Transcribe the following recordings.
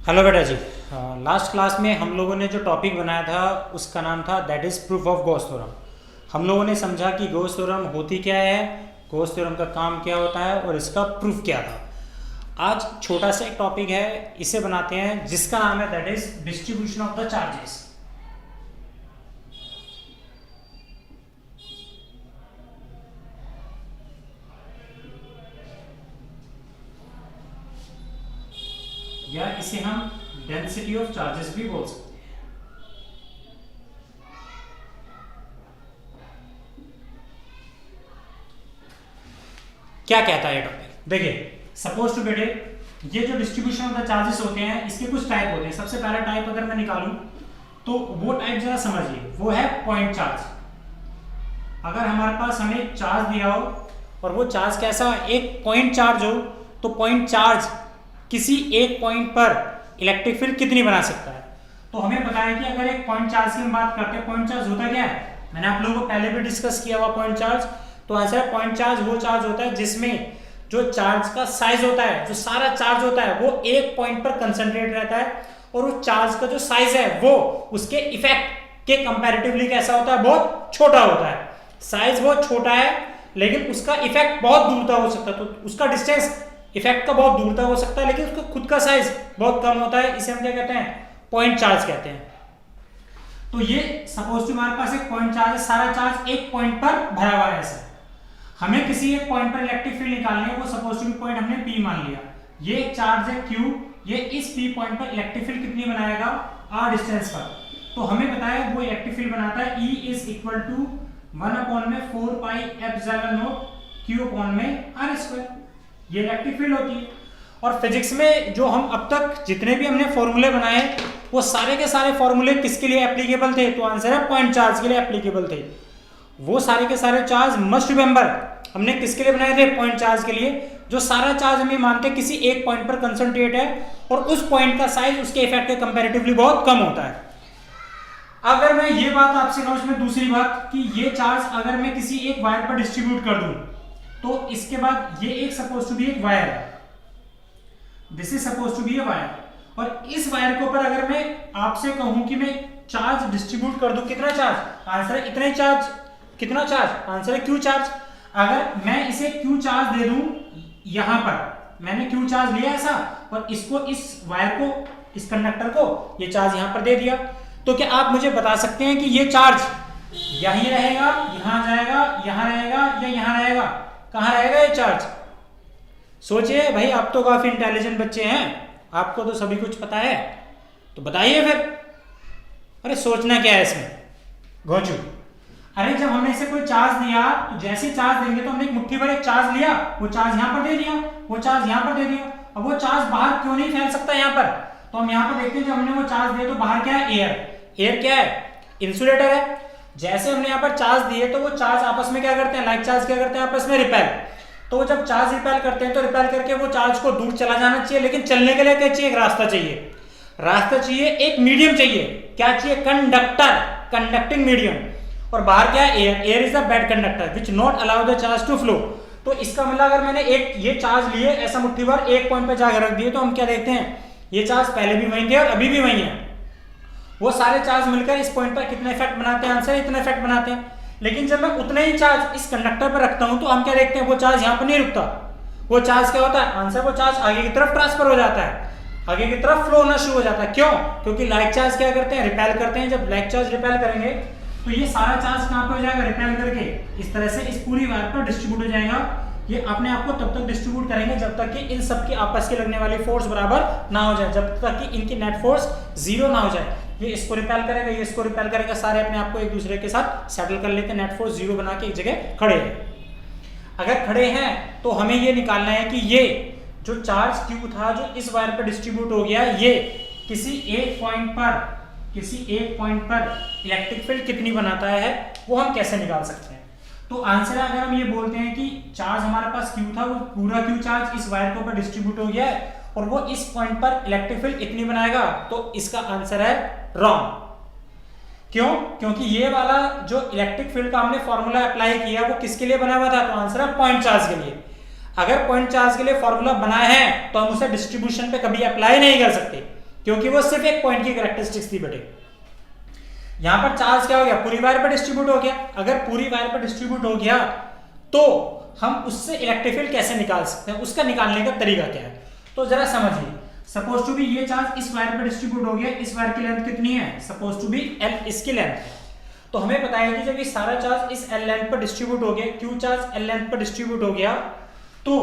Hello बेटा जी। Last class में हम लोगों ने जो टॉपिक बनाया था उसका नाम था that is proof of Gauss theorem. हम लोगों ने समझा कि गॉस थ्योरम होती क्या है, गॉस थ्योरम का काम क्या होता है और इसका प्रूफ क्या था। आज छोटा सा एक टॉपिक है, इसे बनाते हैं जिसका नाम है that is distribution of the charges. या इसे हम डेंसिटी ऑफ चार्जेस भी बोल सकते हैं। क्या कहता है ये टॉपिक, देखिए सपोज टू बेटे ये जो डिस्ट्रीब्यूशन ऑफ द चार्जेस होते हैं इसके कुछ टाइप होते हैं। सबसे पहला टाइप अगर मैं निकालूं तो वो टाइप जरा समझिए, वो है पॉइंट चार्ज। अगर हमारे पास हमें चार्ज दिया हो और वो चार्ज कैसा एक पॉइंट चार्ज हो, तो पॉइंट चार्ज किसी एक पॉइंट पर इलेक्ट्रिक फील्ड कितनी बना सकता है। तो हमें पता है कि अगर एक पॉइंट चार्ज की हम बात करते हैं, पॉइंट चार्ज होता क्या है, मैंने आप लोगों को पहले भी डिस्कस किया हुआ पॉइंट चार्ज। तो ऐसा है पॉइंट चार्ज वो चार्ज होता है जिसमें जो चार्ज का साइज होता है, जो सारा चार्ज होता है वो एक पॉइंट पर कंसंट्रेट रहता है और उस चार्ज का जो साइज है वो उसके इफेक्ट के कंपैरेटिवली कैसा होता है, बहुत छोटा होता है। साइज बहुत छोटा है लेकिन उसका इफेक्ट बहुत दूर तक हो सकता है, तो उसका डिस्टेंस इफेक्ट का बहुत दूर तक हो सकता है लेकिन उसका खुद का साइज बहुत कम होता है। इसे हम क्या कहते हैं, पॉइंट चार्ज कहते हैं। तो ये सपोज हमारे पास एक पॉइंट चार्ज है, सारा चार्ज एक पॉइंट पर भरा हुआ है। ऐसा हमें किसी एक पॉइंट पर इलेक्ट्रिक फील्ड निकालनी है, वो सपोज टू पॉइंट हमने P मान लिया। ये एक चार्ज है Q, ये इस P पॉइंट पर इलेक्ट्रिक फील्ड कितनी बनाएगा, R डिस्टेंस पर। तो हमें पता है वो इलेक्ट्रिक फील्ड बनाता है E is equal to 1/4 pi epsilon naught Q/r²। ये इलेक्ट्रिक फील्ड होती है। और फिजिक्स में जो हम अब तक जितने भी हमने फॉर्मूले बनाए वो सारे के सारे फॉर्मूले किसके लिए एप्लीकेबल थे, तो आंसर है पॉइंट चार्ज के लिए एप्लीकेबल थे। वो सारे के सारे चार्ज मस्ट रिमेंबर हमने किसके लिए बनाए थे, पॉइंट चार्ज के लिए। जो सारा चार्ज हमें मानते हैं किसी एक पॉइंट पर कंसंट्रेट है और उस पॉइंट का साइज उसके इफेक्ट के कंपैरेटिवली बहुत कम होता है। अगर मैं ये बात आपसे कहूं, इसमें दूसरी बात कि ये चार्ज अगर मैं किसी एक वायर पर डिस्ट्रीब्यूट कर दूं तो इसके बाद ये एक सपोज टू बी एक वायर है, this is suppose to be a wire, और इस वायर के ऊपर अगर मैं आपसे कहूं कि मैं चार्ज डिस्ट्रीब्यूट कर दूं, कितना चार्ज, आंसर है इतने चार्ज। कितना चार्ज, आंसर है Q चार्ज। अगर मैं इसे Q चार्ज दे दूं, यहां पर मैंने Q चार्ज लिया ऐसा और इसको इस वायर को, इस कंडक्टर को ये चार्ज यहां पर दे दिया, तो क्या आप मुझे बता सकते हैं कि ये चार्ज यहीं रहेगा, यहां जाएगा, यहां रहेगा या यहां रहेगा, कहां रहेगा ये चार्ज। सोचिए भाई, आप तो काफी इंटेलिजेंट बच्चे हैं, आपको तो सभी कुछ पता है, तो बताइए फिर। अरे सोचना क्या है इसमें, घोचू। अरे जब हमने इसे कोई चार्ज दिया तो जैसे चार्ज देंगे तो हमने एक मुट्ठी भर एक चार्ज लिया, वो चार्ज यहां पर दे दिया, वो चार्ज यहां पर दे दिया। अब वो चार्ज बाहर क्यों नहीं फैल सकता यहां पर, तो हम यहां पर देखते हैं जब हमने वो चार्ज दिया तो बाहर क्या है, एयर। एयर क्या है, इंसुलेटर है। जैसे हमने यहाँ पर चार्ज दिए तो वो चार्ज आपस में क्या करते हैं, लाइक चार्ज क्या करते हैं आपस में, रिपेल। तो जब चार्ज रिपेल करते हैं तो रिपेल करके वो चार्ज को दूर चला जाना चाहिए, लेकिन चलने के लिए क्या चाहिए, एक रास्ता चाहिए। रास्ता चाहिए, एक मीडियम चाहिए, क्या चाहिए, कंडक्टर, कंडक्टिंग मीडियम। और बाहर क्या है, air. Air is the bad conductor which not allow the charge to flow. तो इसका मतलब अगर मैंने एक ये चार्ज लिए ऐसा मुट्ठी भर एक पॉइंट पे जाकर रख दिए तो हम क्या देखते हैं, ये चार्ज पहले भी वहीं थे और अभी भी वहीं है। वो सारे चार्ज मिलकर इस पॉइंट पर कितने इफेक्ट बनाते हैं, आंसर इतना इफेक्ट बनाते हैं। लेकिन जब मैं उतने ही चार्ज इस कंडक्टर पर रखता हूं तो हम क्या देखते हैं, वो चार्ज यहां पर नहीं रुकता। वो चार्ज क्या होता है, आंसर वो चार्ज आगे की तरफ ट्रांसफर हो जाता है, आगे की तरफ फ्लो होना शुरू हो जाता है। क्यों, क्योंकि लाइक चार्ज क्या करते हैं, रिपेल करते हैं। जब लाइक चार्ज रिपेल करेंगे तो ये सारा चार्ज कहां पे हो जाएगा, रिपेल करके इस तरह से इस पूरी वायर पर डिस्ट्रीब्यूट हो जाएगा। ये अपने आप को तब तक डिस्ट्रीब्यूट करेंगे जब तक कि इन सब की आपस की लगने वाली फोर्स बराबर ना हो जाए, जब तक कि इनकी नेट फोर्स जीरो ना हो जाए। ये इसको रिपेल करेगा, ये इसको रिपेल करेगा, सारे अपने आप को एक दूसरे के साथ सेटल कर लेते हैं, नेट फोर्स जीरो बना के एक जगह खड़े हैं। अगर खड़े हैं तो हमें ये निकालना है कि ये जो चार्ज Q था जो इस वायर पर डिस्ट्रीब्यूट हो गया, ये किसी एक पॉइंट पर इलेक्ट्रिक फील्ड कितनी बनाता है, वो हम कैसे निकाल सकते हैं। तो आंसर है, अगर हम ये बोलते हैं कि चार्ज हमारे पास Q था, वो पूरा Q चार्ज इस वायर के ऊपर डिस्ट्रीब्यूट हो गया है और वो इस पॉइंट पर इलेक्ट्रिक फील्ड इतनी बनाएगा, तो इसका आंसर है रॉन्ग। क्यों, क्योंकि ये वाला जो इलेक्ट्रिक फील्ड का हमने फॉर्मूला अप्लाई किया वो किसके लिए बना हुआ था, तो आंसर है पॉइंट चार्ज के लिए। अगर पॉइंट चार्ज के लिए फॉर्मूला बना है तो हम उसे डिस्ट्रीब्यूशन पे कभी अप्लाई नहीं कर सकते। क्योंकि वो सिर्फ एक पॉइंट की कैरेक्टरिस्टिक्स थी बेटे। यहां पर चार्ज क्या हो गया, पूरी वायर पर डिस्ट्रीब्यूट हो गया। अगर पूरी वायर पर डिस्ट्रीब्यूट हो गया तो हम उससे इलेक्ट्रिक फील्ड कैसे निकाल सकते हैं, उसका निकालने का तरीका क्या है, तो जरा समझिए। सपोज टू बी ये चार्ज इस वायर पर डिस्ट्रीब्यूट हो गया, इस वायर की लेंथ कितनी है, सपोज टू बी एल इसकी लेंथ है। तो हमें पता है कि जब ये सारा चार्ज इस एल लेंथ पर डिस्ट्रीब्यूट हो गया, क्यू चार्ज एल लेंथ पर डिस्ट्रीब्यूट हो गया, तो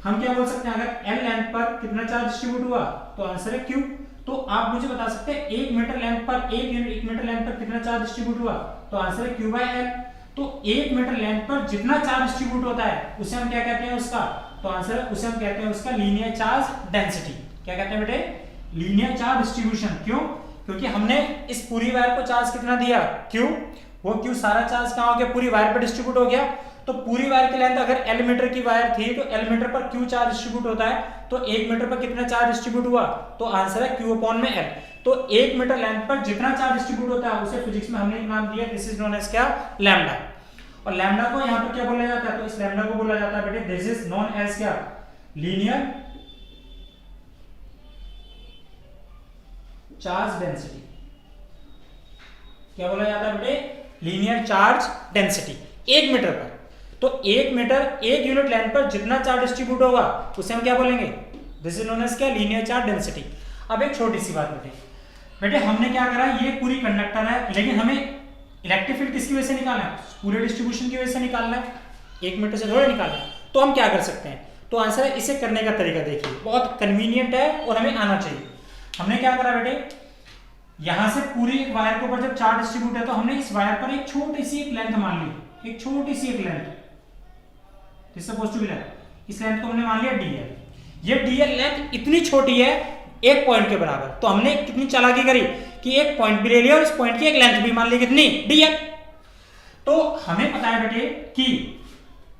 हम क्या बोल सकते हैं, अगर एल लेंथ पर कितना चार्ज डिस्ट्रीब्यूट हुआ तो आंसर है क्यू। तो आप मुझे बता सकते हैं 1 मीटर लेंथ पर 1 मीटर लेंथ पर कितना चार्ज डिस्ट्रीब्यूट हुआ, तो आंसर है क्यू बाय एल। तो 1 मीटर लेंथ पर जितना चार्ज डिस्ट्रीब्यूट होता है उसे हम क्या कहते हैं उसका, तो आंसर है उसे हम कहते हैं उसका लीनियर चार्ज डेंसिटी। क्या कहते हैं बेटे, लीनियर चार्ज डिस्ट्रीब्यूशन। क्यों, क्योंकि हमने इस पूरी वायर को चार्ज कितना दिया, क्यू, वो क्यू सारा चार्ज कहां हो गया, पूरी वायर पर डिस्ट्रीब्यूट हो गया। तो पूरी वायर की लेंथ अगर एल मीटर की वायर थी तो एल मीटर पर क्यू चार्ज डिस्ट्रीब्यूट होता है, तो 1 मीटर पर कितना चार्ज डिस्ट्रीब्यूट हुआ, तो आंसर है क्यू अपॉन में एल। तो 1 मीटर लेंथ पर जितना चार्ज डिस्ट्रीब्यूट होता है उसे फिजिक्स में हमने एक नाम दिया, दिस इज नोन एज क्या, लैम्डा। और लैम्डा को यहाँ पर क्या बोला जाता है, तो इस लैम्डा को बोला जाता है बेटे, दिस इज नोन एज क्या, लीनियर चार्ज डेंसिटी। क्या बोला जाता है बेटे, लीनियर चार्ज डेंसिटी 1 मीटर पर। तो 1 मीटर 1 यूनिट लेंथ पर जितना चार्ज डिस्ट्रीब्यूट होगा उसे हम क्या बोलेंगे, दिस इज नोन एज क्या, लीनियर चार्ज डेंसिटी। अब एक छोटी सी बात बेटे हमने क्या करा, ये पूरी कंडक्टर है, लेकिन हमें इलेक्ट्रिक फील्ड किसकी वजह से निकालना है, पूरे डिस्ट्रीब्यूशन की वजह से निकालना है, 1 मीटर से थोड़ा निकालना है। तो हम क्या कर सकते हैं, तो आंसर है इसे करने का तरीका देखिए, बहुत कन्वीनियंट है और हमें आना चाहिए। हमने क्या करा बेटे, यहां से पूरी वायर के ऊपर जब चार्ज डिस्ट्रीब्यूट है तो हमने इस वायर पर एक छोटी सी एक लेंथ मान ली, एक छोटी सी एक length, this suppose to be length, इस लेंथ को हमने मान लिया डीएल। ये डीएल लेंथ इतनी छोटी है एक पॉइंट के बराबर, तो हमने कितनी चालाकी करी कि एक पॉइंट भी ले लिया और इस पॉइंट की एक लेंथ भी मान ली, कितनी, डीएल। तो हमें पता है बेटे कि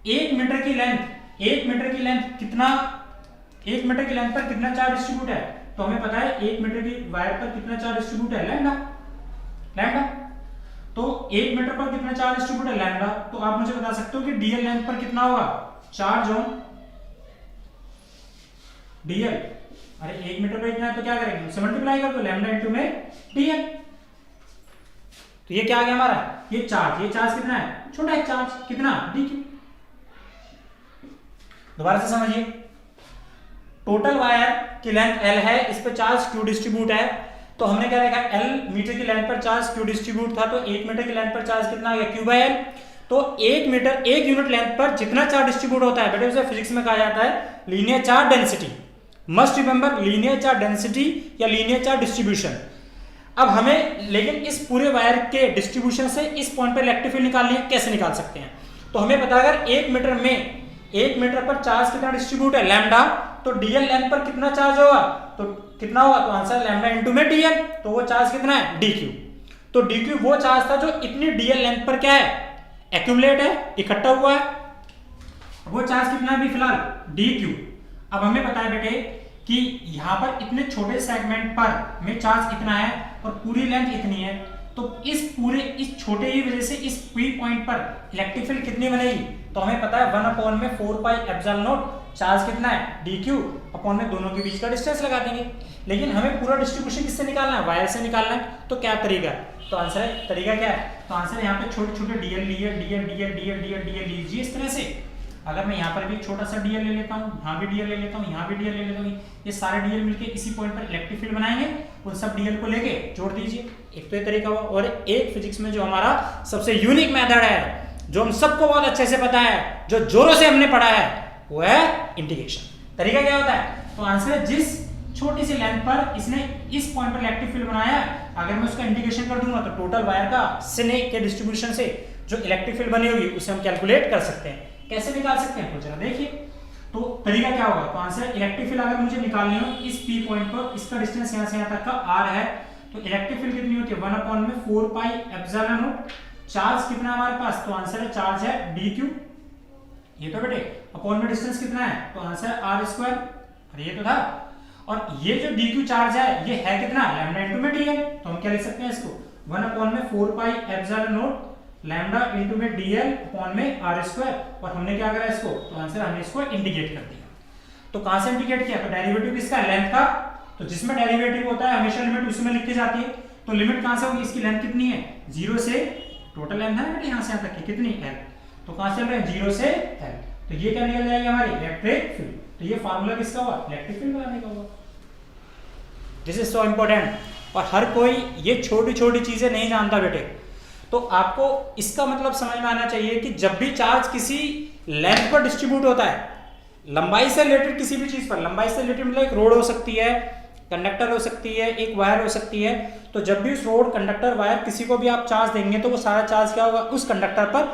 1 मीटर की लेंथ कितना, 1 मीटर की लेंथ पर कितना चार्ज डिस्ट्रीब्यूट है, तो हमें पता है 1 मीटर की वायर पर कितना चार्ज डिस्ट्रीब्यूट है, लैम्डा। तो 1 मीटर पर कितना चार्ज डिस्ट्रीब्यूट है, लैम्डा। तो आप मुझे बता सकते हो कि डीएल लेंथ पर कितना होगा, चार्ज ऑन डीएल। अरे 1 मीटर पर इतना है तो क्या करेंगे, उससे मल्टीप्लाई कर दो, लैम्डा इनटू में डीएल। तो ये क्या आ गया हमारा, ये चार्ज कितना है, छोटा है चार्ज, कितना, डीक्यू। दोबारा से समझिए, टोटल वायर की लेंथ एल है, इस पे चार्ज क्यू डिस्ट्रीब्यूट है, तो हमने क्या देखा, एल मीटर की लेंथ पर चार्ज क्यू डिस्ट्रीब्यूट था, तो 1 मीटर की लेंथ पर चार्ज कितना आ गया, क्यू बाय एल। तो 1 मीटर 1 यूनिट लेंथ पर जितना चार्ज डिस्ट्रीब्यूट होता है बेटे उसे फिजिक्स में कहा जाता है linear charge density. Must remember, linear charge density या लीनियर चार्ज डिस्ट्रीब्यूशन। अब हमें लेकिन इस पूरे वायर के डिस्ट्रीब्यूशन से इस पॉइंट पर इलेक्ट्रिक फील्ड निकालनी है, कैसे निकाल सकते हैं, तो हमें पता है अगर 1 मीटर पर चार्ज कितना डिस्ट्रीब्यूट है, लैम्डा, तो डीएल लेंथ पर कितना चार्ज होगा, तो कितना होगा, तो आंसर लैम्डा इनटू में डीएल। तो वो चार्ज कितना है, डीक्यू। तो डीक्यू वो चार्ज था जो इतनी डीएल लेंथ पर क्या है, एक्यूमुलेट है, इकट्ठा हुआ है। वो चार्ज कितना है अभी फिलहाल, डीक्यू। अब हमें पता है बेटे कि यहां पर इतने छोटे सेगमेंट पर में चार्ज इतना है और पूरी लेंथ इतनी है, तो इस छोटे ही वजह से इस पी पॉइंट पर इलेक्ट्रिक फील्ड कितनी बनेगी, तो हमें पता है 1/4 पाई एप्सिलॉन नॉट, चार्ज कितना है, डीक्यू, अपॉन में दोनों के बीच का डिस्टेंस लगा देंगे। लेकिन हमें पूरा डिस्ट्रीब्यूशन किससे निकालना है, वायर से निकालना है। तो क्या तरीका, तो आंसर है, तरीका क्या है, तो आंसर यहाँ पे छोटे छोटे डीएल लीजिए इस तरह से। अगर मैं यहाँ पर भी छोटा सा डीएल ले लेता हूँ, यहाँ भी डीएल ले लेता हूँ, यहाँ भी डीएल ले लेता हूँ, ये सारे डीएल मिलके इसी पॉइंट पर इलेक्ट्रिक फील्ड बनाएंगे, उन सब डीएल को लेके जोड़ दीजिए। एक तो ये तरीका हुआ, और एक फिजिक्स में जो हमारा सबसे यूनिक मेथड है, जो हम सबको बहुत अच्छे से पता है, जो जोरों से हमने पढ़ा है, वो है इंटीग्रेशन। तरीका क्या होता है, तो आंसर है जिस छोटी सी लेंथ पर इसने इस पॉइंट पर इलेक्ट्रिक फील्ड बनाया, अगर मैं उसका इंटीग्रेशन कर दूंगा तो टोटल वायर का सिने के डिस्ट्रीब्यूशन से जो इलेक्ट्रिक फील्ड बनी होगी उसे हम कैलकुलेट कर सकते हैं। कैसे निकाल सकते हैं, तो जरा देखिए। तो तरीका क्या होगा, तो आंसर इलेक्ट्रिक फील्ड अगर मुझे निकालनी हो इस पी पॉइंट पर, इसका डिस्टेंस यहां से यहां तक का r है, तो इलेक्ट्रिक फील्ड कितनी होती है 1/4 पाई एप्सिलॉन नॉट। चार्ज कितना हमारे पास, तो आंसर है चार्ज है dq, ये तो बेटे, अपॉन में डिस्टेंस कितना है, तो आंसर है r², अरे ये तो था। और ये जो dq चार्ज है ये है कितना, लैम्डा इनटू में dl, तो हम क्या लिख सकते हैं इसको 1/4 pi epsilon not lambda into में dl अपॉन में r²। और हमने क्या करा इसको, तो आंसर हमने इसको इंटीग्रेट कर दिया। तो कहां से इंटीग्रेट किया, तो डेरिवेटिव किसका, लेंथ का, तो तो जिसमें डेरिवेटिव होता है हमेशा लिमिट उसी में लिखी जाती है। तो लिमिट कहां से होगी, इसकी लेंथ कितनी है 0 से, टोटल लेंथ है बेटे यहाँ से यहाँ तक की कितनी l, तो कहां चल रहे हैं 0 से l, तो ये क्या निकल जाएगी हमारी इलेक्ट्रिक फील्ड। तो ये फार्मूला किसका हुआ, इलेक्ट्रिक फील्ड बनाने का हुआ। दिस इज सो इंपॉर्टेंट, और हर कोई ये छोटी छोटी चीजें नहीं जानता बेटे। तो आपको इसका मतलब समझ में आना चाहिए कि जब भी चार्ज किसी लेंथ पर डिस्ट्रीब्यूट होता है, लंबाई से रिलेटेड किसी भी चीज पर, लंबाई से रिलेटेड मतलब एक रोड हो सकती है, कंडक्टर हो सकती है, एक वायर हो सकती है, तो जब भी उस रोड, कंडक्टर, वायर किसी को भी आप चार्ज देंगे तो वो सारा चार्ज क्या होगा, उस कंडक्टर पर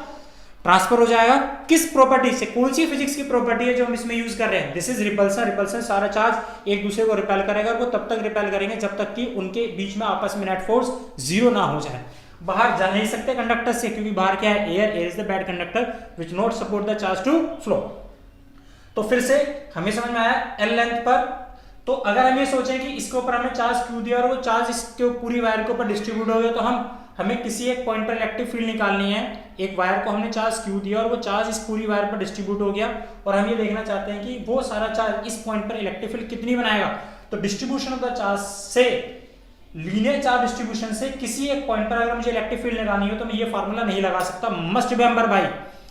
ट्रांसफर हो जाएगा। किस प्रॉपर्टी से, कौन सी फिजिक्स की प्रॉपर्टी है जो हम इसमें यूज कर रहे हैं, दिस इज रिपल्सन। रिपल्सन, सारा चार्ज एक दूसरे को रिपेल करेगा, और वो तब तक रिपेल करेंगे जब तक कि उनके बीच में आपस में नेट फोर्स 0 ना हो जाए। बाहर जा नहीं सकते कंडक्टर से, क्योंकि बाहर क्या है, air is the bad conductor which not support the charge to flow. तो फिर से हमें समझ में आया एल लेंथ पर। तो अगर हम ये सोचें कि इसके ऊपर हमने चार्ज क्यू दिया और वो चार्ज इसके पूरी वायर के ऊपर डिस्ट्रीब्यूट हो गया, तो हमें किसी एक पॉइंट पर इलेक्ट्रिक फील्ड निकालनी है। एक वायर को हमने चार्ज क्यू दिया और वो चार्ज इस पूरी वायर पर डिस्ट्रीब्यूट हो गया, और हम ये देखना चाहते हैं कि वो सारा चार्ज इस पॉइंट पर इलेक्ट्रिक फील्ड कितनी बनाएगा। तो डिस्ट्रीब्यूशन ऑफ द चार्ज से, लीनियर चार्ज डिस्ट्रीब्यूशन से किसी एक पॉइंट पर अगर मुझे इलेक्ट्रिक फील्ड लगानी हो तो मैं ये फार्मूला नहीं लगा सकता। मस्ट रिमेंबर भाई,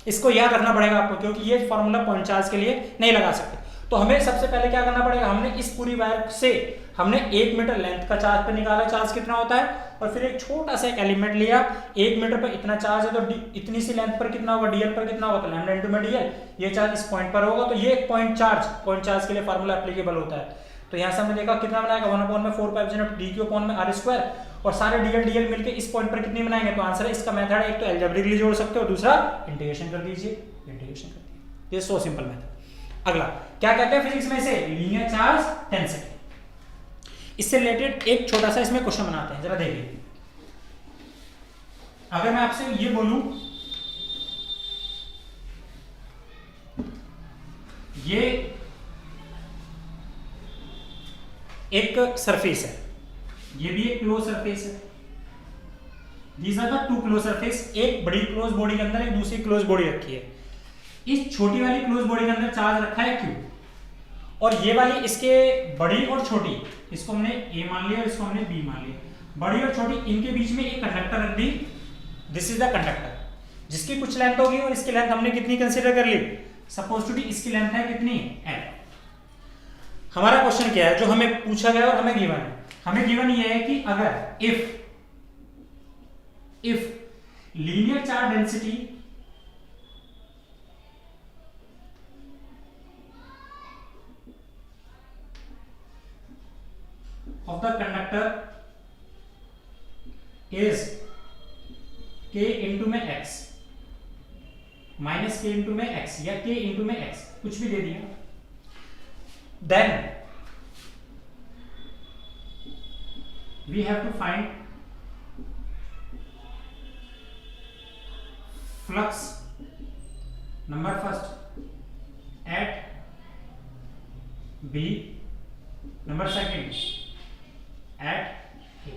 इसको याद रखना पड़ेगा आपको, क्योंकि ये फार्मूला पॉइंट चार्ज के लिए नहीं लगा सकते। तो हमें सबसे पहले क्या करना पड़ेगा, हमने इस पूरी वायर से हमने 1 मीटर लेंथ का चार्ज पे निकाला, चार्ज कितना होता है, और फिर एक छोटा सा एक एलिमेंट लिया, 1 मीटर पर इतना चार्ज है तो इतनी सी लेंथ पर कितना होगा, डीएल पर कितना होगा, तो लैम्डा इनटू में डीएल, ये चार्ज इस पॉइंट पर होगा। तो ये एक पॉइंट चार्ज के लिए फार्मूला एप्लीकेबल होता है। तो यहाँ से हमने देखा कितना बनाएगा, 1/4 डी क्यू अपॉन में आर स्क्वायर, और सारे डीएल मिलकर इस पॉइंट पर कितनी बनाएंगे। तो आंसर है इसका मेथड है, एक तो अलजेब्रिकली जोड़ सकते हो, दूसरा इंटीग्रेशन कर दीजिए, इंटीग्रेशन कर दीजिए। ये सो सिंपल मेथड। अगला क्या कहते हैं फिजिक्स में से, लीनियर चार्ज डेंसिटी। इससे रिलेटेड एक छोटा सा इसमें क्वेश्चन बनाते हैं, जरा देखिए। अगर मैं आपसे ये बोलूं, ये एक सरफेस है, ये भी एक क्लोज सरफेस है, these are the 2 close surface, एक बड़ी क्लोज बॉडी के अंदर एक दूसरी क्लोज बॉडी रखी है। इस छोटी वाली क्लोज बॉडी के अंदर चार्ज रखा है Q, और ये वाली इसके बड़ी और छोटी, इसको हमने A मान लिया, इसको हमने B मान लिया। बड़ी और छोटी, इनके बीच में एक कंडक्टर रख दी, दिस इज द कंडक्टर, जिसकी कुछ लेंथ होगी, और इसकी लेंथ हमने कितनी कंसीडर कर ली, सपोज टू बी इसकी लेंथ है कितनी, L। हमारा क्वेश्चन क्या है जो हमें पूछा गया और हमें गिवन है, हमें गिवन ये है कि अगर if linear charge density of the conductor is k into में x minus k into में x या k into में x, कुछ भी दे दिया, then we have to find flux number first at B, number second at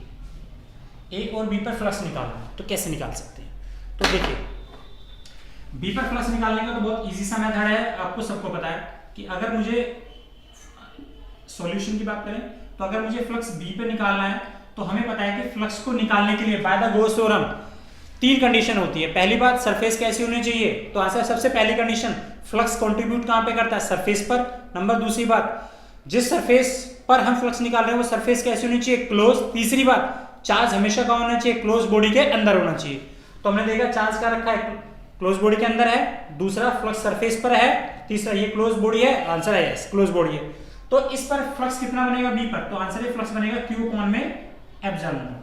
A और B पर flux निकालना है। तो कैसे निकाल सकते हैं, तो देखिए बी पर फ्लक्स निकालने का तो बहुत इजी सा मेथड है, आपको सबको पता है कि अगर मुझे सॉल्यूशन की बात करें तो अगर मुझे फ्लक्स बी पे निकालना है तो हमें पता है कि फ्लक्स को निकालने के लिए by the Gauss theorem 3 condition होती है। पहली बात, सरफेस कैसी होनी चाहिए, तो आंसर सबसे पहली कंडीशन, फ्लक्स कंट्रीब्यूट कहां पे करता है, सरफेस पर। नंबर दूसरी बात, जिस सरफेस पर हम फ्लक्स निकाल रहे हैं वो सरफेस कैसी होनी चाहिए, क्लोज। तीसरी बात, चार्ज हमेशा कहां होना चाहिए, क्लोज बॉडी के अंदर होना चाहिए। तो हमने देखा चार्ज क्या रखा है, क्लोज बॉडी के अंदर है, दूसरा फ्लक्स सरफेस पर है, तीसरा ये क्लोज बॉडी है, आंसर है यस क्लोज बॉडी है। तो इस पर फ्लक्स कितना बनेगा बी पर, तो आंसर है फ्लक्स बनेगा Q अपॉन में एप्सिलॉन।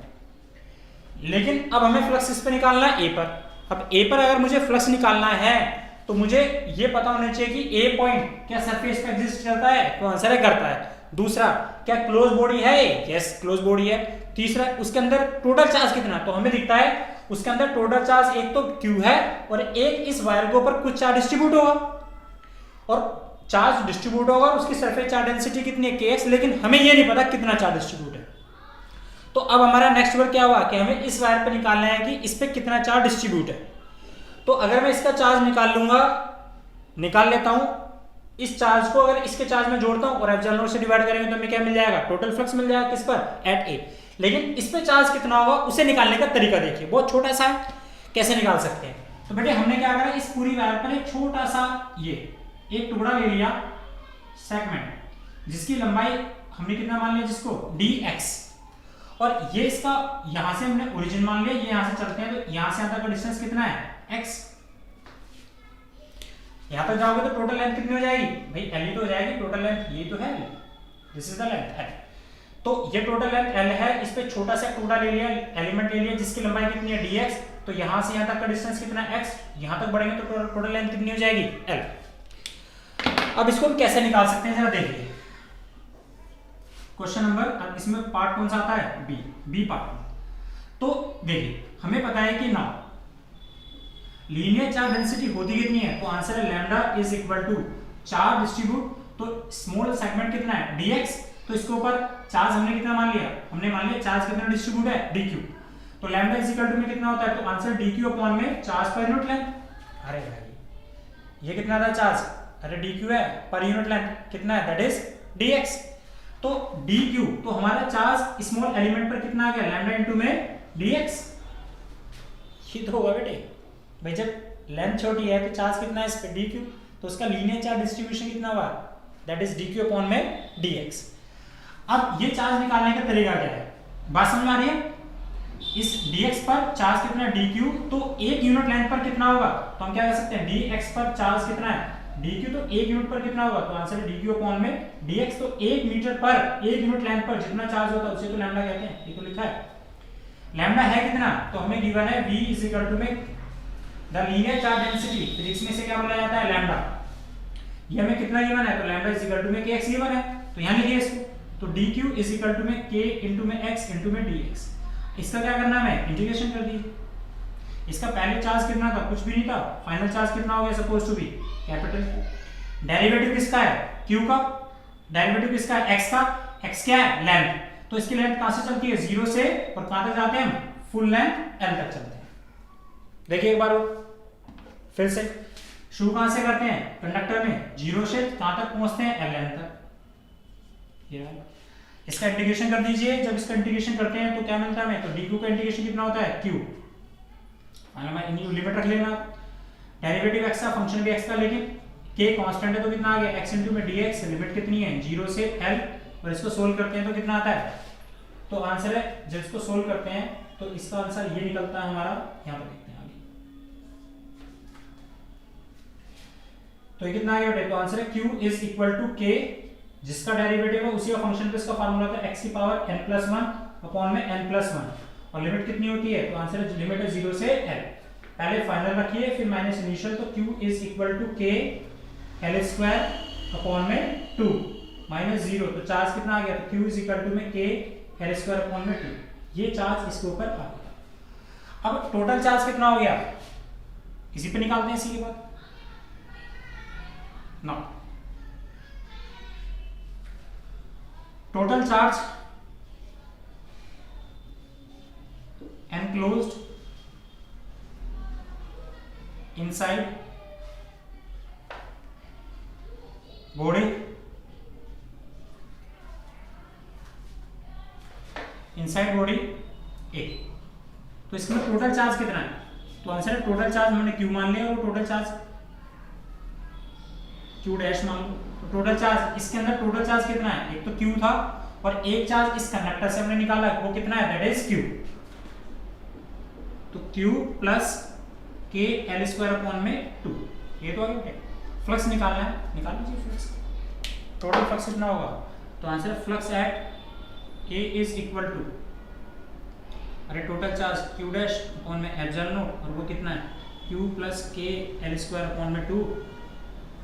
लेकिन अब हमें फ्लक्स इस पर निकालना है ए पर। अब ए पर अगर मुझे फ्लक्स निकालना है तो मुझे ये पता होना चाहिए कि ए पॉइंट क्या सरफेस पर एग्जिस्ट करता है, तो आंसर है करता है। दूसरा, क्या क्लोज बॉडी है, यस क्लोज बॉडी है। तीसरा, उसके अंदर टोटल चार्ज कितना, तो हमें दिखता है उसके अंदर टोटल चार्ज एक तो Q है और एक इस वायर के ऊपर कुछ चार्ज डिस्ट्रीब्यूट होगा, और चार्ज डिस्ट्रीब्यूट होगा और उसकी सरफेस चार्ज डेंसिटी कितनी है kx, लेकिन हमें ये नहीं पता कितना चार्ज डिस्ट्रीब्यूट है। तो अब हमारा नेक्स्ट वर्क क्या हुआ कि हमें इस वायर पर निकालना है कि इस पे कितना चार्ज डिस्ट्रीब्यूट है। तो अगर मैं इसका चार्ज निकाल लेता हूं इस चार्ज को अगर इसके चार्ज में जोड़ता हूं और एप्सिलॉन नॉट से डिवाइड करेंगे तो हमें क्या मिल जाएगा, टोटल फ्लक्स मिल जाएगा किस पर, एट ए। लेकिन इस पे चार्ज कितना होगा उसे निकालने का तरीका देखिए, बहुत छोटा सा है, कैसे निकाल सकते हैं। तो बेटे हमने क्या करा, इस पूरी वायर पर एक छोटा सा ये एक टुकड़ा ले लिया सेगमेंट, जिसकी लंबाई हमने कितना मान लिया, जिसको dx, और ये इसका यहां से हमने ओरिजिन मान लिया, ये यहां से चलते हैं तो यहां से यहां तक का डिस्टेंस कितना है, x। यहां तक जाओगे तो टोटल लेंथ कितनी हो जाएगी भाई, l ही तो हो जाएगी टोटल लेंथ, ये तो है, this is the length l। तो ये टोटल लेंथ l है, इस पे छोटा सा टुकड़ा ले लिया, एलिमेंट ले लिया जिसकी लंबाई कितनी है dx, तो यहां से यहां तक का डिस्टेंस कितना है x, यहां तक बढ़ेंगे तो टोटल लेंथ कितनी हो जाएगी l। अब इसको हम कैसे निकाल सकते हैं जरा देखिए, क्वेश्चन नंबर, अब इसमें पार्ट कौन सा आता है, बी पार्ट। तो देखिए हमें पता है कि ना लीनियर चार्ज डेंसिटी होती कितनी है, तो आंसर है lambda is equal to charge distribute, तो स्मॉल सेगमेंट कितना है dx, तो इसके ऊपर चार्ज हमने कितना मान लिया, हमने मान लिया चार्ज कितना डिस्ट्रीब्यूट है dq, तो लैम्डा इज इक्वल टू में कितना होता है, तो आंसर dq अपॉन में चार्ज पर यूनिट लेंथ। अरे भाई ये कितना था चार्ज, अरे dq है पर यूनिट लेंथ कितना है, दैट इज dx। तो dq तो हमारा चार्ज स्मॉल एलिमेंट पर कितना आ गया, लैम्डा इनटू में dx, ये तो होगा बेटे भाई, जब लेंथ छोटी है तो चार्ज कितना है इस पे dq, तो उसका लीनियर चार्ज डिस्ट्रीब्यूशन कितना हुआ, दैट इज dq अपॉन में dx। अब ये चार्ज निकालने का तरीका क्या है, बात समझ आ रही है, इस dx पर चार्ज कितना है dq, तो एक यूनिट लेंथ पर कितना होगा, तो हम क्या कह सकते हैं dx पर चार्ज कितना है dq, तो एक यूनिट पर कितना होगा, तो आंसर है dq अपॉन में dx, तो एक मीटर पर एक यूनिट लेंथ पर जितना चार्ज होता है उसे तो लैम्डा कहते हैं, ये तो लिखा है। लैम्डा है कितना, तो हमें गिवन है v इज इक्वल टू में the linear charge density, physics में से क्या बोला जाता है लैम्डा, ये हमें कितना गिवन है, तो लैम्डा इज इक्वल टू में kx गिवन है, तो यहां लिखिए इसको, तो dq इज इक्वल टू में k इनटू में x इनटू में dx। इसका क्या करना है, इंटीग्रेशन कर दीजिए, इसका पहले चार्ज कितना था, कुछ भी नहीं था, फाइनल चार्ज कितना हो गया, suppose to be capital, derivative किसका है q का, डेरिवेटिव किसका है x का, x क्या है लेंथ, तो इसकी लेंथ कहां से चलती है 0 से और कहां तक जाते हैं हम, फुल लेंथ l तक चलते हैं। देखिए एक बार फिर से शुरू कहां से करते हैं, कंडक्टर में 0 से कहां तक पहुंचते हैं, l लेंथ तक। ये इसका इंटीग्रेशन कर दीजिए, जब इसका इंटीग्रेशन करते हैं तो क्या मिलता है हमें, तो dq का इंटीग्रेशन कितना होता है q, लिमिट रख लेना, डेरिवेटिव x का फंक्शन भी x का, लेकिन k कांस्टेंट है तो कितना आ गया x इनटू में dx, लिमिट कितनी है 0 से l, और इसको सोल्व करते हैं तो कितना आता है, तो आंसर है जब इसको सोल्व करते हैं तो इसका आंसर ये निकलता है हमारा, यहां पर देखते हैं आगे, तो ये कितना आ गया बेटे, तो आंसर है q is equal to k, जिसका डेरिवेटिव है उसी का फंक्शन पे इसका फार्मूला था x की पावर n+1 अपॉन में n+1, और लिमिट कितनी होती है, तो आंसर है लिमिट है 0 से l, पहले फाइनल रखिए फिर माइनस इनिशियल, तो q is equal to k l square upon में 2 माइनस 0, तो चार्ज कितना आ गया, तो q इज इक्वल टू में k l स्क्वायर अपॉन में 2, ये चार्ज इसके ऊपर आ गया। अब टोटल चार्ज कितना हो गया, इसी पे निकालते हैं सीधी बात ना, total charge enclosed inside body inside body A, तो इसमें टोटल चार्ज कितना है, तो आंसर है टोटल चार्ज हमने Q मान लिया और टोटल चार्ज Q डैश मान लो, तो टोटल चार्ज इसके अंदर टोटल चार्ज कितना है, एक तो Q था और एक चार्ज इस कंडक्टर से हमने निकाला, वो कितना है, दैट इज Q, तो Q plus k l square upon में 2, ये तो आ गया। फ्लक्स निकालना है, निकाल लीजिए फ्लक्स, टोटल फ्लक्स कितना होगा, तो आंसर है flux at A is equal to, अरे total charge Q dash upon में एप्सिलॉन नॉट, और वो कितना है Q plus k l square upon में 2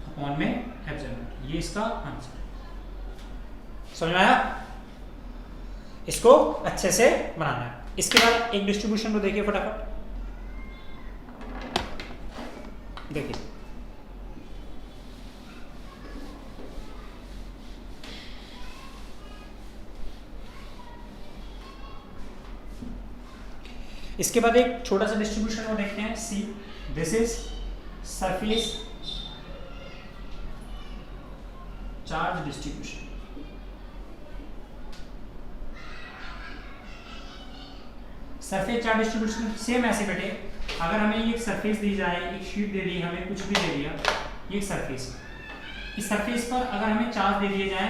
अपॉन में एप्सिलॉन नॉट, ये इसका आंसर है। समझ में आया, इसको अच्छे से बनाना है। इसके बाद एक डिस्ट्रीब्यूशन को देखिए फटाफट, देखिए इसके बाद एक छोटा सा डिस्ट्रीब्यूशन को देखते हैं, see this is surface charge distribution. Surface charge distribution same ऐसे बेटे, अगर हमें ये एक सरफेस दी जाए, एक शीट दे दी, हमें कुछ भी दे दिया, ये एक सरफेस, इस सरफेस पर अगर हमें चार्ज दे दिए जाए,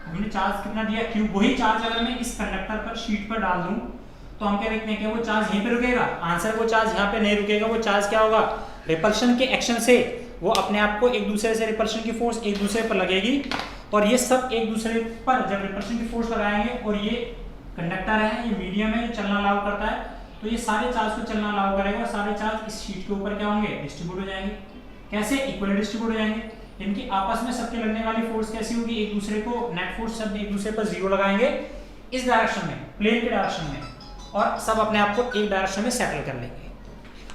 हमने चार्ज कितना दिया क्यू, वही चार्ज अगर मैं इस कंडक्टर पर शीट पर डाल दूं तो हम क्या देखते हैं कि वो चार्ज यहीं पे रुकेगा? आंसर, वो चार्ज यहाँ पे नहीं रुकेगा। वो चार्ज क्या होगा? रिपल्शन के एक्शन से वो अपने आप को एक दूसरे से, रिपल्शन की फोर्स एक दूसरे पर लगेगी, और ये सब एक दूसरे पर जब रिपल्शन की फोर्स लगाएंगे, और ये कंडक्टर है, ये मीडियम है, ये चलना अलाउ करता है, तो ये सारे चार्ज को चलना अलाउ करेगा, और सारे चार्ज इस शीट के ऊपर क्या होंगे? डिस्ट्रीब्यूट हो जाएंगे। कैसे? इक्वली डिस्ट्रीब्यूट हो जाएंगे। इनकी आपस में सबके लगने वाली फोर्स कैसी होगी? एक दूसरे को, नेट फोर्स सब एक दूसरे पर जीरो लगाएंगे इस डायरेक्शन में, प्लेन के डायरेक्शन में, और सब अपने आप को एक डायरेक्शन में सेटल कर लेंगे।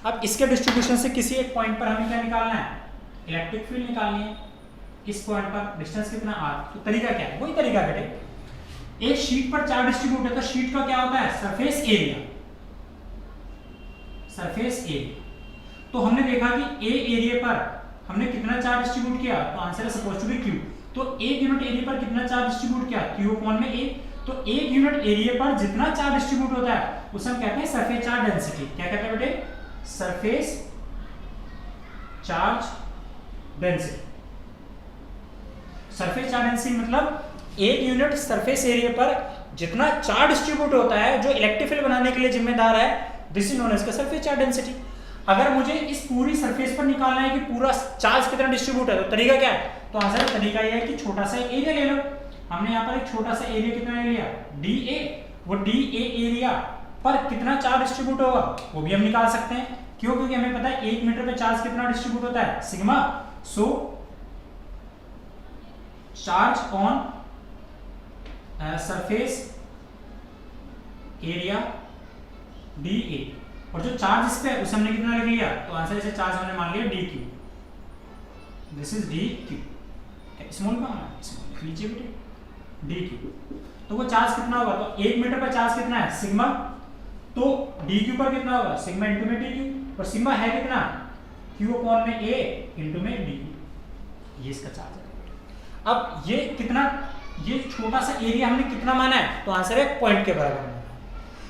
अब इसके डिस्ट्रीब्यूशन से किसी एक पॉइंट पर हमें क्या निकालना है? इलेक्ट्रिक फील्ड निकालनी है। इस पॉइंट पर डिस्टेंस कितना r, तो तरीका क्या है? वही तरीका बेटे, एक शीट पर चार्ज डिस्ट्रीब्यूट है तो शीट का क्या होता है? Surface area, surface area. तो हमने देखा कि ए एरिया पर हमने कितना चार्ज डिस्ट्रीब्यूट किया, तो आंसर है सपोज टू बी q। तो एक यूनिट एरिया पर कितना चार्ज डिस्ट्रीब्यूट किया? q अपॉन में a। तो एक यूनिट एरिया पर जितना चार्ज डिस्ट्रीब्यूट होता है उसे हम कहते हैं सरफेस चार्ज डेंसिटी। क्या कहते हैं बेटे? Surface charge density. Surface charge density मतलब एक यूनिट सरफेस एरिया पर जितना चार्ज डिस्ट्रीब्यूट होता है जो इलेक्ट्रिक फील्ड बनाने के लिए जिम्मेदार है, this is known as surface charge density. अगर मुझे इस पूरी सरफेस पर निकालना है कि पूरा चार्ज कितना डिस्ट्रीब्यूट है, तो तरीका क्या है? तो आंसर तरीका यह है कि छोटा सा एरिया ले लो। हमने यहाँ पर एक छोटा सा एरिया कितना ले लिया? DA। वो DA एरिया पर कितना चार्ज डिस्ट्रीब्यूट होगा वो भी हम निकाल सकते हैं। क्यों? क्योंकि हमें पता है 1 मीटर पे चार्ज कितना डिस्ट्रीब्यूट होता है? Sigma. So charge on surface area DA, और जो चार्ज इस पे है उसे हमने कितना लिख लिया? तो आंसर इसे चार्ज हमने मान लिया DQ। This is DQ। Small का स्मॉल लिख लीजिए बेटे, DQ। तो वो चार्ज कितना होगा? तो 1 मीटर पर चार्ज कितना है? सिग्मा। तो DQ पर कितना होगा? सिग्मा इंटू में DQ। और सिग्मा है कितना? Q अपॉन में A इंटू में DQ। ये इसका चार्ज है। अब ये कितना, ये छोटा सा एरिया हमने कितना माना है? तो आंसर है पॉइंट के बराबर माना है।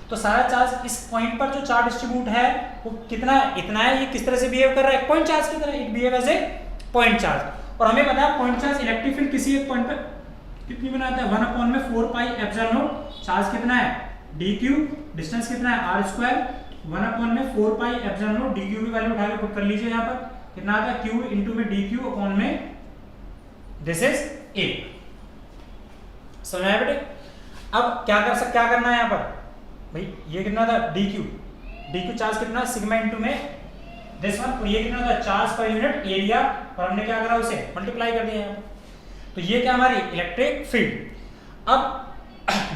तो सारा चार्ज इस पॉइंट पर जो चार्ज डिस्ट्रीब्यूट है वो कितना है? इतना है। ये किस तरह से बिहेव कर रहा है? पॉइंट चार्ज की तरह। It behave as a point charge. और हमें पता है पॉइंट चार्ज इलेक्ट्रिक फील्ड किसी एक पॉइंट पर कितनी बनाता है? 1 अपॉन में 4 पाई एप्सिलॉन नॉट। चार्ज कितना है? DQ। डिस्टेंस कितना है? r square. 1 अपॉन में 4 पाई एप्सिलॉन नॉट। DQ की वैल्यू उठा के पुट कर लीजिए यहाँ पर। कितना आता है? Q इंटू में DQ अपॉन में दिस इज A। समझ आया बेटे? अब क्या करना है यहाँ पर भाई? ये कितना था? DQ चार्ज कितना? सिग्मा इंटू में दिस वन। और ये कितना था? चार्ज पर यूनिट एरिया, और हमने क्या करा? उसे मल्टीप्लाई कर दिया यहाँ पर। तो ये क्या हमारी इलेक्ट्रिक फील्ड। अब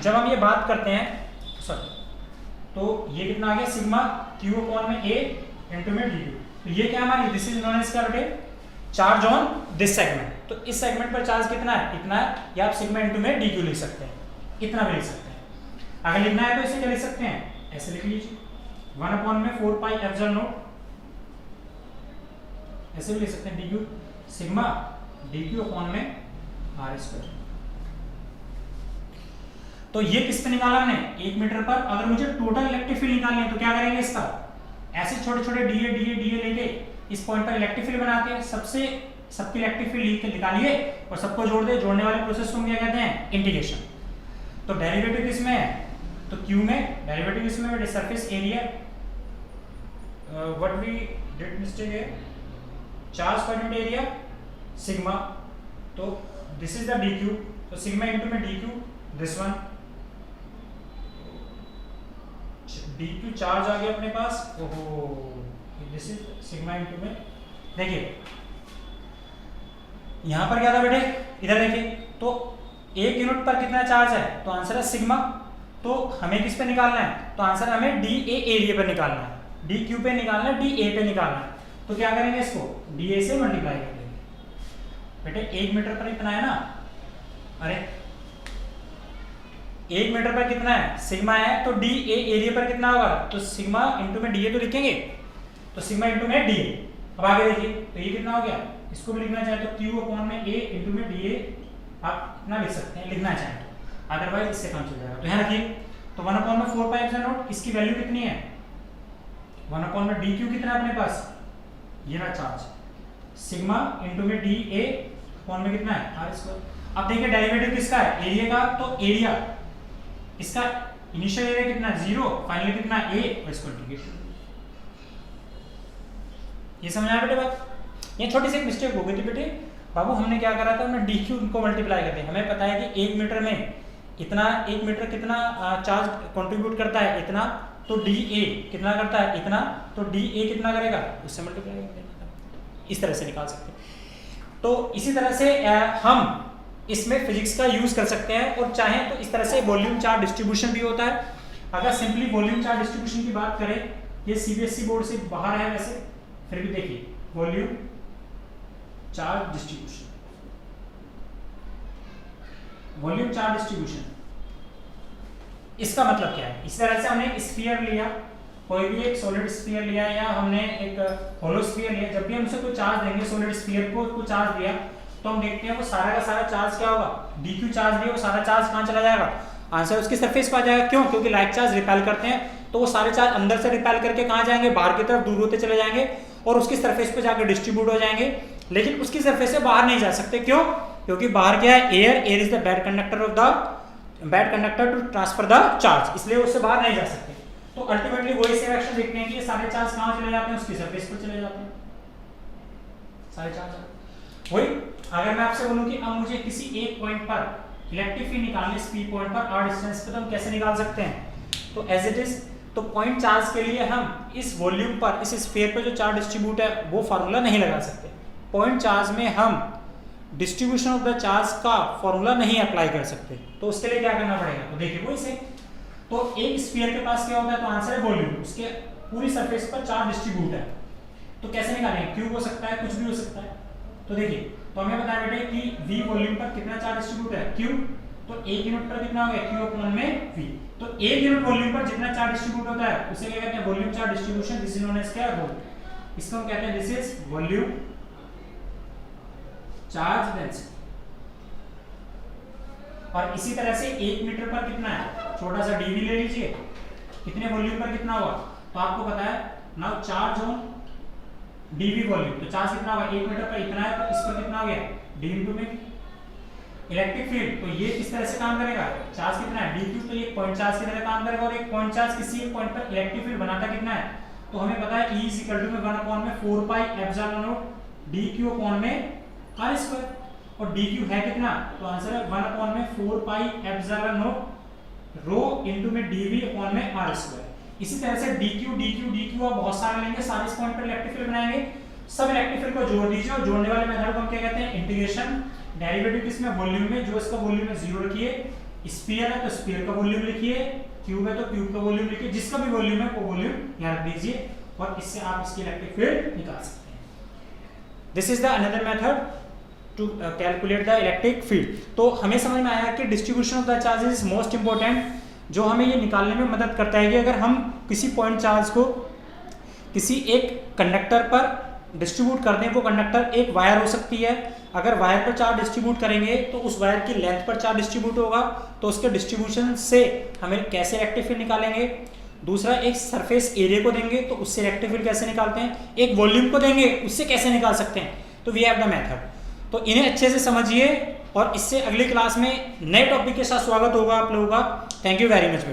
जब हम ये बात करते हैं, सॉरी, तो ये कितना आ गया? सिग्मा Q अपॉन में A इंटू में DQ। तो ये क्या हमारी? दिस इज नोन एज क्या बेटे? Charge on this segment. तो इस सेगमेंट पर चार्ज कितना है? इतना है। या आप सिग्मा इंटू में DQ लिख सकते हैं, इतना भी लिख सकते हैं। अगर लिखना है तो इसे क्या लिख सकते हैं? ऐसे लिख लीजिए, 1 अपॉन में 4 पाई एप्सिलॉन नॉट, ऐसे भी लिख सकते हैं DQ सिग्मा DQ अपॉन में r स्क्वायर। तो ये किस पे निकाला हमने? 1 मीटर पर। अगर मुझे टोटल इलेक्ट्रिक फील्ड निकालनी है तो क्या करेंगे? इसका ऐसे छोटे छोटे DA लेके इस पॉइंट पर इलेक्ट्रिक फील्ड बनाते हैं। सबकी इलेक्ट्रिक फील्ड निकालिए और सबको जोड़ दे। जोड़ने वाले प्रोसेस को हम क्या कहते हैं? इंटीग्रेशन। तो डेरिवेटिव किसमें है? तो Q में। डेरिवेटिव किसमें? Surface area. What we did mistake है, charge per unit area sigma. तो दिस इज द DQ। तो सिग्मा इंटू में DQ this one. DQ charge आ गया अपने पास। ओहो, दिस इज सिग्मा इंटू में। देखिए यहां पर क्या था बेटे? इधर देखिए, तो 1 यूनिट पर कितना चार्ज है? तो आंसर है सिग्मा। तो हमें किस पे निकालना है? तो आंसर हमें DA एरिया पे निकालना है, DQ पे निकालना है, DA पे निकालना है। तो क्या करेंगे? इसको DA से मल्टीप्लाई कर देंगे। बेटे 1 मीटर पर इतना है ना, अरे 1 मीटर पर कितना है? सिग्मा है। तो DA एरिया पर कितना होगा? तो सिग्मा इंटू में DA तो लिखेंगे, तो सिग्मा इंटू में DA। अब आगे देखिए, तो ये कितना हो गया? इसको भी लिखना चाहे तो Q अपॉन में A इंटू में DA आप इतना लिख सकते हैं, लिखना चाहें तो, अदरवाइज इससे कम चल जाएगा। तो यहाँ रखिए, तो 1/4πε0 इसकी वैल्यू कितनी है, 1/dq कितना है अपने पास, ये ना चार्ज, सिग्मा इनटू में डी ए अपॉन में कितना है r²। अब देखिए डेरिवेटिव किसका है, एरिया का, तो एरिया इसका इनिशियल एरिया कितना है 0, फाइनली कितना है a और इसको इंटीग्रेट। ये समझ आया बेटे बात। ये छोटी सी एक मिस्टेक हो गई थी बेटे, बाबू हमने क्या करा था, हमने dq को मल्टीप्लाई करते हैं, हमें पता है कि 1 मीटर में इतना, 1 मीटर कितना चार्ज कंट्रीब्यूट करता है इतना, तो dA कितना करता है इतना, तो dA कितना करेगा उससे मल्टीप्लाई करेगा, इस तरह से निकाल सकते हैं। तो इसी तरह से हम इसमें फिजिक्स का यूज कर सकते हैं, और चाहें तो इस तरह से वॉल्यूम चार्ज डिस्ट्रीब्यूशन भी होता है। अगर सिंपली वॉल्यूम चार्ज डिस्ट्रीब्यूशन की बात करें, ये सीबीएसई बोर्ड से बाहर है वैसे, फिर भी देखिए volume charge distribution, volume charge distribution, इसका मतलब क्या है, इस तरह से हमने एक स्फीयर लिया, कोई भी एक सॉलिड स्फीयर लिया, या हमने एक होलो स्फीयर लिया, जब भी हम उसे कोई चार्ज देंगे, सॉलिड स्फीयर को चार्ज दिया, तो हम देखते हैं वो सारा का सारा चार्ज क्या होगा, dq चार्ज दिया, वो सारा चार्ज कहाँ चला जाएगा, आंसर उसकी सरफेस पर आ जाएगा। क्यों, क्योंकि लाइक चार्ज रिपेल करते हैं, तो वो सारे चार्ज अंदर से रिपेल करके कहाँ जाएंगे, बाहर की तरफ दूर होते चले जाएंगे, और उसकी सरफेस पे जाकर डिस्ट्रीब्यूट हो जाएंगे, लेकिन उसकी सरफेस से बाहर नहीं जा सकते। क्यों, क्योंकि बाहर क्या है, air is the bad conductor of the bad conductor to transfer the charge, इसलिए उससे बाहर नहीं जा सकते। तो अल्टीमेटली वही सेम एक्शन देखते हैं कि ये सारे चार्ज कहाँ चले जाते हैं, उसकी सरफेस पर चले जाते हैं सारे चार्ज। वही अगर मैं आपसे बोलूं कि अब मुझे किसी एक पॉइंट पर इलेक्ट्रिक फील्ड निकालनी, इस पी पॉइंट पर r डिस्टेंस पे, तो हम कैसे निकाल सकते हैं, तो एज इट इज, तो पॉइंट चार्ज के लिए हम इस वॉल्यूम पर, इस स्फीयर पर जो चार्ज डिस्ट्रीब्यूट है वो फार्मूला नहीं लगा सकते। पॉइंट चार्ज में हम डिस्ट्रीब्यूशन ऑफ द चार्ज का फॉर्मूला नहीं अप्लाई कर सकते, तो उसके लिए क्या करना पड़ेगा, तो देखिए वो इसे, तो एक स्फीयर के पास क्या होता है, तो आंसर है वॉल्यूम, उसके पूरी सरफेस पर चार्ज डिस्ट्रीब्यूट है, तो कैसे निकालेंगे, क्यूब हो सकता है, कुछ भी हो सकता है। तो देखिए, तो हमें बताया बेटे कि v वॉल्यूम पर कितना चार्ज डिस्ट्रीब्यूट है, q, तो 1 यूनिट पर कितना हो गया, q अपॉन में v, तो 1 यूनिट वॉल्यूम पर जितना चार्ज डिस्ट्रीब्यूट होता है उसे क्या कहते हैं, volume charge distribution, this is known as क्या, वोल्ट, इसको हम कहते हैं this is volume charge density. और इसी तरह से 1 मीटर पर कितना है, छोटा सा dv ले लीजिए, कितने वॉल्यूम पर कितना हुआ, तो आपको पता है now charge on dv volume, तो चार्ज कितना होगा, 1 मीटर पर इतना है, तो इस पर कितना हो गया d इनटू में इलेक्ट्रिक फील्ड, तो ये किस तरह से काम करेगा, चार्ज कितना है dq, तो ये पॉइंट चार्ज की तरह काम करेगा, और एक पॉइंट चार्ज किसी एक पॉइंट पर इलेक्ट्रिक फील्ड बनाता कितना है, तो हमें पता है E इज इक्वल टू में 1/4πε0 dq अपॉन में r², और dq है कितना, तो आंसर है 1/4πε0 रो इनटू में dv अपॉन में r²। इसी तरह से dq आप बहुत सारे लेंगे, सारे इस पॉइंट पर इलेक्ट्रिक फील्ड बनाएंगे, सब इलेक्ट्रिक फील्ड को जोड़ दीजिए, और जोड़ने वाले मेथड को हम क्या कहते हैं, इंटीग्रेशन। डेरिवेटिव किसमें, वॉल्यूम में, जो इसका वॉल्यूम है 0 रखिए, स्फीयर है तो स्फीयर का वॉल्यूम लिखिए, क्यूब है तो क्यूब का वॉल्यूम लिखिए, जिसका भी वॉल्यूम है वो वॉल्यूम यहाँ रख दीजिए, और इससे आप इसकी इलेक्ट्रिक फील्ड निकाल सकते हैं। This is the another method to calculate the electric field. तो हमें समझ में आया कि distribution of the charges is most important, जो हमें ये निकालने में मदद करता है कि अगर हम किसी पॉइंट चार्ज को किसी एक कंडक्टर पर डिस्ट्रीब्यूट कर दें, वो कंडक्टर एक वायर हो सकती है, अगर वायर पर चार्ज डिस्ट्रीब्यूट करेंगे तो उस वायर की लेंथ पर चार्ज डिस्ट्रीब्यूट होगा, तो उसके डिस्ट्रीब्यूशन से हमें कैसे इलेक्ट्रिक फील्ड निकालेंगे। दूसरा, एक सरफेस एरिया को देंगे तो उससे इलेक्ट्रिक फील्ड कैसे निकालते हैं, एक वॉल्यूम को देंगे उससे कैसे निकाल सकते हैं, तो वी हैव द मेथड। तो इन्हें अच्छे से समझिए, और इससे अगली क्लास में नए टॉपिक के साथ स्वागत होगा आप लोगों का। थैंक यू वेरी मच बेटा।